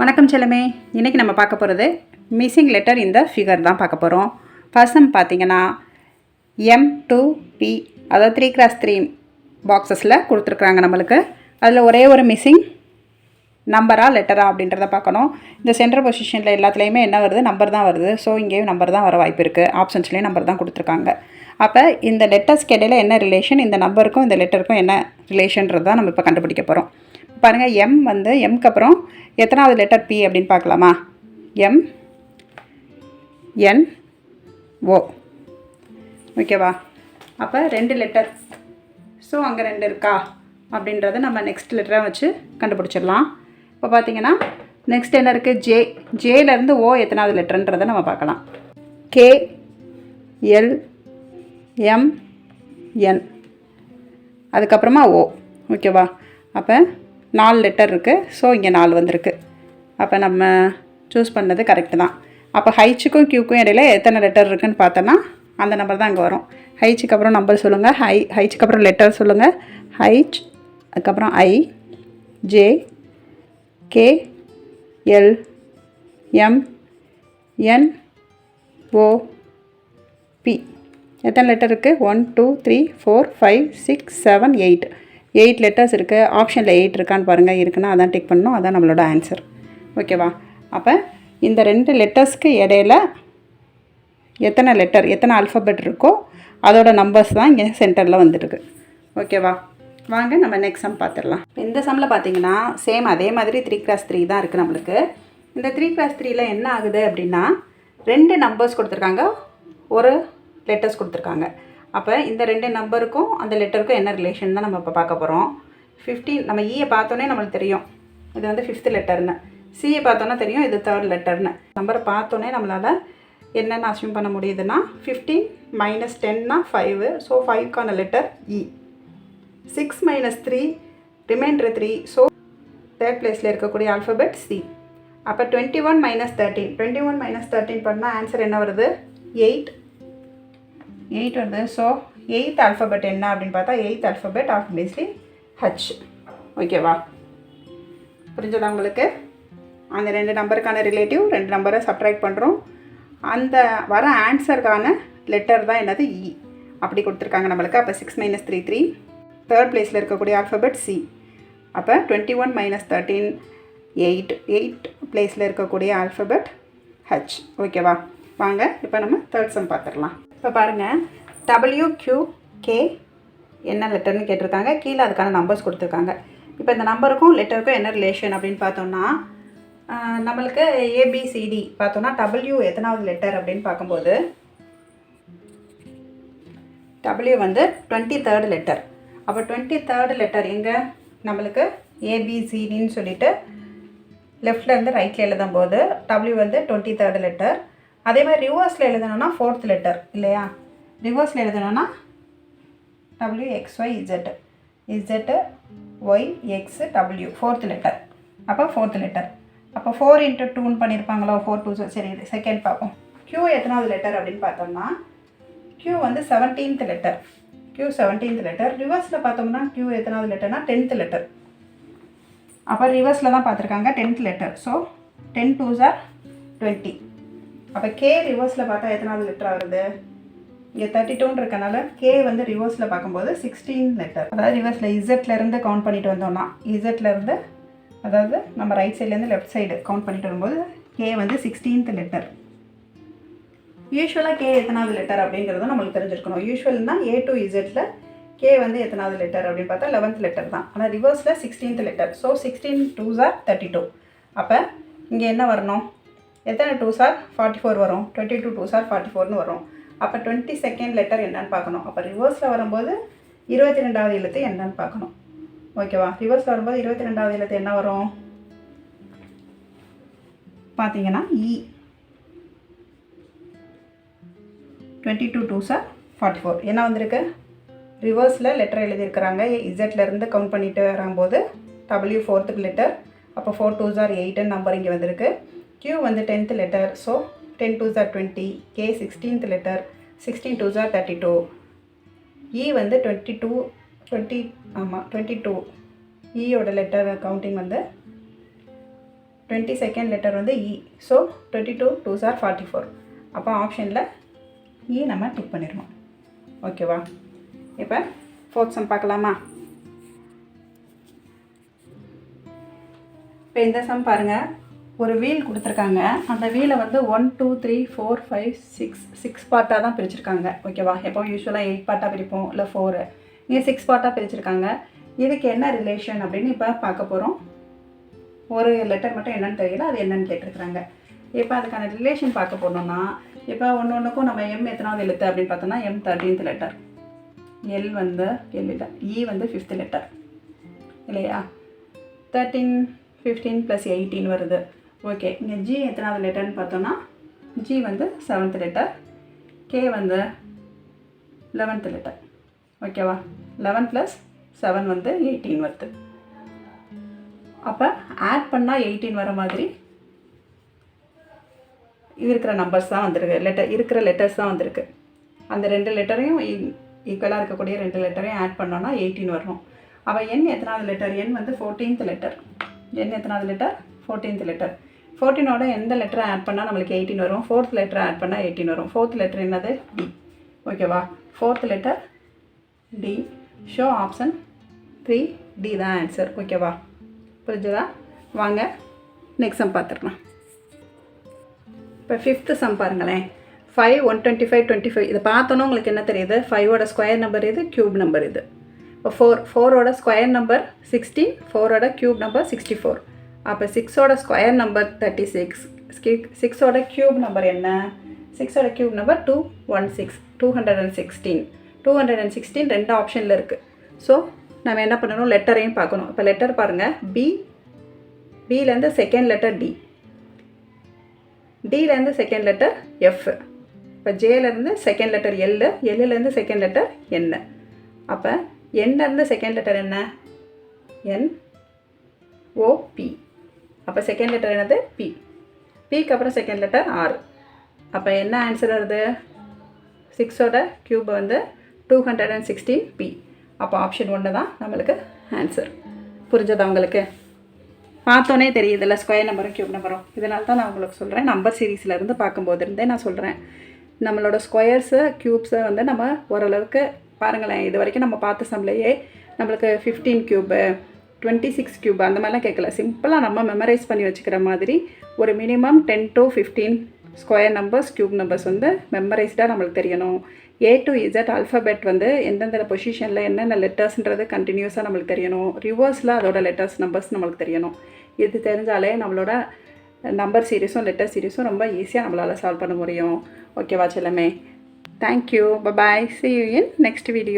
வணக்கம் செல்லமே. இன்றைக்கி நம்ம பார்க்க போகிறது மிஸ்ஸிங் லெட்டர் இந்த ஃபிகர் தான் பார்க்க போகிறோம். ஃபர்ஸ்ட் சம் பார்த்தீங்கன்னா M2P, அதாவது 3x3 பாக்ஸஸில் கொடுத்துருக்குறாங்க நம்மளுக்கு. அதில் ஒரே ஒரு மிஸ்ஸிங் நம்பரா லெட்டரா அப்படின்றத பார்க்கணும். இந்த சென்டர் பொசிஷனில் எல்லாத்துலேயுமே என்ன வருது, நம்பர் தான் வருது. ஸோ இங்கேயும் நம்பர் தான் வர வாய்ப்பு இருக்குது. ஆப்ஷன்ஸ்லேயும் நம்பர் தான் கொடுத்துருக்காங்க. அப்போ இந்த லெட்டர்ஸ்க்கு இடையில என்ன ரிலேஷன், இந்த நம்பருக்கும் இந்த லெட்டருக்கும் என்ன ரிலேஷன்றது தான் நம்ம இப்போ கண்டுபிடிக்க போகிறோம். பாருங்கள், எம் வந்து எம்க்கு அப்புறம் எத்தனாவது லெட்டர் பி அப்படின்னு பார்க்கலாமா? எம் என் ஓ. ஓகேவா? அப்போ 2 லெட்டர். ஸோ அங்கே 2 இருக்கா அப்படின்றத நம்ம நெக்ஸ்ட் லெட்டராக வச்சு கண்டுபிடிச்சிடலாம். இப்போ பார்த்தீங்கன்னா நெக்ஸ்ட் என்ன இருக்குது, ஜே. ஜேலேருந்து ஓ எத்தனாவது லெட்டர்ன்றதை நம்ம பார்க்கலாம். கே எல் எம் என், அதுக்கப்புறமா ஓ. ஓகேவா? அப்போ 4 லெட்டர் இருக்குது. ஸோ இங்கே 4 வந்திருக்கு. அப்போ நம்ம சூஸ் பண்ணது கரெக்டு தான். அப்போ ஹைச்சுக்கும் கியூக்கும் இடையில எத்தனை லெட்டர் இருக்குதுன்னு பார்த்தோன்னா அந்த நம்பர் தான் இங்கே வரும். ஹைச்சுக்கு அப்புறம் நம்பர் சொல்லுங்கள். ஹைச்சுக்கு அப்புறம் லெட்டர் சொல்லுங்கள். ஹைச், அதுக்கப்புறம் ஐ, ஜே, கே, எல், எம், என், ஓ, பி. எத்தனை லெட்டர் இருக்குது? 1 2 3 4 5 6 7 8 லெட்டர்ஸ் இருக்குது. ஆப்ஷனில் 8 இருக்கான்னு பாருங்கள். இருக்குன்னா அதான் டிக் பண்ணணும். அதான் நம்மளோட ஆன்சர். ஓகேவா? அப்போ இந்த 2 லெட்டர்ஸ்க்கு இடையில எத்தனை லெட்டர், எத்தனை ஆல்ஃபபெட் இருக்கோ அதோட நம்பர்ஸ் தான் இங்கே சென்டரில் வந்துருக்கு. ஓகேவா? வாங்க நம்ம நெக்ஸ்ட் சம் பார்த்துடலாம். இந்த சம்மில் பார்த்தீங்கன்னா சேம் அதே மாதிரி 3x3 தான் இருக்குது நம்மளுக்கு. இந்த 3x3ல் என்ன ஆகுது அப்படின்னா 2 நம்பர்ஸ் கொடுத்துருக்காங்க, ஒரு லெட்டர்ஸ் கொடுத்துருக்காங்க. அப்போ இந்த 2 நம்பருக்கும் அந்த லெட்டருக்கும் என்ன ரிலேஷன் தான் நம்ம இப்போ பார்க்க போகிறோம். 15 நம்ம ஈயை பார்த்தோன்னே நம்மளுக்கு தெரியும் இது வந்து 5th லெட்டர்னு. சியை பார்த்தோன்னா தெரியும் இது 3rd லெட்டர்னு. நம்பரை பார்த்தோன்னே நம்மளால் என்னென்னு அஸ்யூம் பண்ண முடியுதுன்னா 15 - 10 5. So 5க்கான letter E. 6 - 3 reminder 3. So 3rd பிளேஸில் இருக்கக்கூடிய ஆல்ஃபபெட் சி. அப்போ 21 - 13. 21 - 13 பண்ணால் ஆன்சர் என்ன வருது? 8 வருது. ஸோ 8th ஆல்ஃபபெட் என்ன அப்படின்னு பார்த்தா 8th ஆல்ஃபபெட் ஆப்வியஸ்லி ஹச். ஓகேவா? புரிஞ்சதா உங்களுக்கு? அந்த 2 நம்பருக்கான ரிலேட்டிவ் 2 நம்பரை சப்ட்ராக்ட் பண்ணுறோம். அந்த வர ஆன்சருக்கான லெட்டர் தான் என்னது? இ. அப்படி கொடுத்துருக்காங்க நம்மளுக்கு. அப்போ 6 - 3 3. 3rd பிளேஸில் இருக்கக்கூடிய ஆல்ஃபபெட் சி. அப்போ 21 - 13 8 பிளேஸில் இருக்கக்கூடிய ஆல்ஃபபெட் ஹச். ஓகேவா? வாங்க இப்போ நம்ம 3rd சம் பார்த்துடலாம். இப்போ பாருங்கள், WQK என்ன லெட்டர்னு கேட்டிருக்காங்க. கீழே அதுக்கான நம்பர்ஸ் கொடுத்துருக்காங்க. இப்போ இந்த நம்பருக்கும் லெட்டருக்கும் என்ன ரிலேஷன் அப்படின்னு பார்த்தோம்னா நம்மளுக்கு ABCD பார்த்தோன்னா W எத்தனாவது லெட்டர் அப்படின்னு பார்க்கும்போது W வந்து 23rd லெட்டர். அப்போ 23rd லெட்டர் எங்கே நம்மளுக்கு ABCDன்னு சொல்லிட்டு லெஃப்ட்லேருந்து ரைட்டில் எழுதும் போது W வந்து 23rd லெட்டர். அதே மாதிரி ரிவர்ஸில் எழுதணும்னா 4th லெட்டர் இல்லையா? ரிவர்ஸில் எழுதணும்னா WXYZ, ZYXW 4th லெட்டர். அப்போ 4th லெட்டர். அப்போ 4 × 2ன்னு பண்ணியிருப்பாங்களோ, 4 2. சரி, செகண்ட் பார்ப்போம். Q எத்தனாவது லெட்டர் அப்படின்னு பார்த்தோம்னா Q வந்து 17th letter. Q 17th letter. ரிவர்ஸில் பார்த்தோம்னா Q எத்தனாவது லெட்டர்னா 10th லெட்டர். அப்போ ரிவர்ஸில் தான் பார்த்துருக்காங்க 10th letter. So 10 2s are 20. அப்போ K ரிவர்ஸில் பார்த்தா எத்தனாவது லெட்டராக வருது? இங்கே 32 இருக்கனால K வந்து ரிவர்ஸில் பார்க்கும்போது 16 லெட்டர். அதாவது ரிவர்ஸில் இசட்லேருந்து கவுண்ட் பண்ணிட்டு வந்தோம்னா இசட்லேருந்து, அதாவது நம்ம ரைட் சைட்லேருந்து லெஃப்ட் சைடு கவுண்ட் பண்ணிட்டு வரும்போது K வந்து 16th லெட்டர். யூஸ்வலாக K எத்தனாவது லெட்டர் அப்படிங்கிறத நம்மளுக்கு தெரிஞ்சிருக்கணும். யூஸ்வல்னால் A to Zல K வந்து எத்தனாவது லெட்டர் அப்படின்னு பார்த்தா 11th லெட்டர் தான். ஆனால் ரிவர்ஸில் 16th letter. So 16 2s are 32. அப்போ இங்கே என்ன வரணும்? எத்தனை 2s are 44 வரும். 22 2s are 44ன்னு வரும். அப்போ 22nd லெட்டர் என்னன்னு பார்க்கணும். அப்போ ரிவர்ஸில் வரும்போது 22வது எழுத்து என்னன்னு பார்க்கணும். ஓகேவா? ரிவர்ஸில் வரும்போது 22வது எழுத்து என்ன வரும் பார்த்தீங்கன்னா இ. 22 2s are 44 என்ன வந்திருக்கு? ரிவர்ஸில் லெட்டர் எழுதியிருக்கிறாங்க. இசட்லேருந்து கவுண்ட் பண்ணிட்டு வரும்போது W 4th லெட்டர். அப்போ 4 2s are 8 நம்பர் இங்கே வந்திருக்கு. Q வந்து 10th letter. So 10 2s are 20. K 16th letter. 16 2s are 32. E வந்து 22 ஈயோட லெட்டர் கவுண்டிங் வந்து 22nd லெட்டர் வந்து இ. So 22 2s are 44. அப்போ ஆப்ஷனில் இ நம்ம டிக் பண்ணிடணும். ஓகேவா? இப்போ 4th சம் பார்க்கலாமா? இப்போ இந்த சம் பாருங்கள். ஒரு வீல் கொடுத்துருக்காங்க. அந்த வீலை வந்து 1 2 3 4 5 6 பார்ட்டாக தான் பிரிச்சுருக்காங்க. ஓகேவா? எப்போ யூஸ்வலாக 8 பார்ட்டாக பிரிப்போம், இல்லை 4. இங்கே 6 பார்ட்டாக பிரிச்சுருக்காங்க. இதுக்கு என்ன ரிலேஷன் அப்படின்னு இப்போ பார்க்க போகிறோம். ஒரு லெட்டர் மட்டும் என்னென்னு தெரியல, அது என்னென்னு கேட்டிருக்கிறாங்க. இப்போ அதுக்கான ரிலேஷன் பார்க்க போனோம்னா, இப்போ ஒன்றுக்கும் நம்ம எம் எத்தனாவது எழுத்து அப்படின்னு பார்த்தோம்னா எம் 13th லெட்டர், எல் வந்து எல் இல்லை, இ வந்து 5th லெட்டர் இல்லையா? 13 15 + 18 வருது. ஓகே, இங்கே ஜி எத்தனாவது லெட்டர்னு பார்த்தோன்னா ஜி வந்து 7th லெட்டர், கே வந்து 11th லெட்டர். ஓகேவா? 11 + 7 வந்து 18 வருது. அப்போ ஆட் பண்ணால் 18 வர மாதிரி இருக்கிற நம்பர்ஸ் தான் வந்திருக்கு, இருக்கிற லெட்டர்ஸ் தான் வந்திருக்கு. அந்த 2 லெட்டரையும் ஈக்குவலாக இருக்கக்கூடிய 2 லெட்டரையும் ஆட் பண்ணோன்னா 18 வரணும். அப்போ என் எத்தனாவது லெட்டர்? என் வந்து 14th லெட்டர். என் எத்தனாவது லெட்டர்? 14th letter. 14ஓட எந்த லெட்டரை ஆட் பண்ணால் நம்மளுக்கு 18 வரும்? 4th லெட்டரை ஆட் பண்ணால் 18 வரும். 4th லெட்டர் என்னது? டி. ஓகேவா? 4th letter D. Show option 3 D தான் ஆன்சர். ஓகேவா? புரிஞ்சுதா? வாங்க நெக்ஸ்ட் சம் பார்த்துக்கலாம். இப்போ 5th சம் பாருங்களேன். 5 125 25. இதை பார்த்தோன்னா உங்களுக்கு என்ன தெரியுது? 5ஓட ஸ்கொயர் நம்பர் இது, க்யூப் நம்பர் இது. இப்போ 4ஓட ஸ்கொயர் நம்பர் 16, 4ஓட க்யூப் நம்பர் 64. அப்போ 6ஓட ஸ்கொயர் நம்பர் 36, 6ஓட க்யூப் நம்பர் என்ன? 6ஓட க்யூப் நம்பர் 216, 216. 216 2 ஆப்ஷனில் இருக்குது. ஸோ நம்ம என்ன பண்ணணும்? லெட்டரையும் பார்க்கணும். இப்போ லெட்டர் பாருங்கள். பிலேருந்து செகண்ட் லெட்டர் டி, டிலேருந்து செகண்ட் லெட்டர் எஃப், இப்போ ஜேலேருந்து செகண்ட் லெட்டர் எல், எல்லுலேருந்து செகண்ட் லெட்டர் என். அப்போ என்லேருந்து செகண்ட் லெட்டர் என்ன? N O P. அப்போ செகண்ட் லெட்டர் என்னது? பி. பிக்கு அப்புறம் செகண்ட் லெட்டர் ஆர். அப்போ என்ன ஆன்சர் வருது? 6ஓட க்யூப் வந்து 216 பி. அப்போ ஆப்ஷன் 1 தான் நம்மளுக்கு ஆன்சர். புரிஞ்சதா உங்களுக்கு? பார்த்தோன்னே தெரியுதில்ல ஸ்கொயர் நம்பரும் க்யூப் நம்பரும். இதனால தான் நான் உங்களுக்கு சொல்கிறேன், நம்பர் சீரீஸில் இருந்து பார்க்கும்போது இருந்தே நான் சொல்கிறேன். நம்மளோட ஸ்கொயர்ஸு க்யூப்ஸை வந்து நம்ம ஓரளவுக்கு பாருங்களேன். இது வரைக்கும் நம்ம பார்த்த சம்லையே நம்மளுக்கு 15 க்யூபு 26 க்யூப் அந்த மாதிரிலாம் கேட்கல. சிம்பிளாக நம்ம மெமரைஸ் பண்ணி வச்சுக்கிற மாதிரி ஒரு minimum 10 to 15 square numbers cube numbers வந்து மெமரைஸ்டாக நம்மளுக்கு தெரியணும். A to Z ஆல்ஃபபெட் வந்து எந்தெந்த பொசிஷனில் என்னென்ன லெட்டர்ஸ்ன்றது கண்டினியூஸாக நம்மளுக்கு தெரியணும். ரிவர்ஸில் அதோட லெட்டர்ஸ் நம்பர்ஸ் நம்மளுக்கு தெரியணும். இது தெரிஞ்சாலே நம்மளோட நம்பர் சீரீஸும் லெட்டர் சீரீஸும் ரொம்ப ஈஸியாக நம்மளால் சால்வ் பண்ண முடியும். ஓகேவா செல்லமே? Thank you. Bye bye. See you in next video.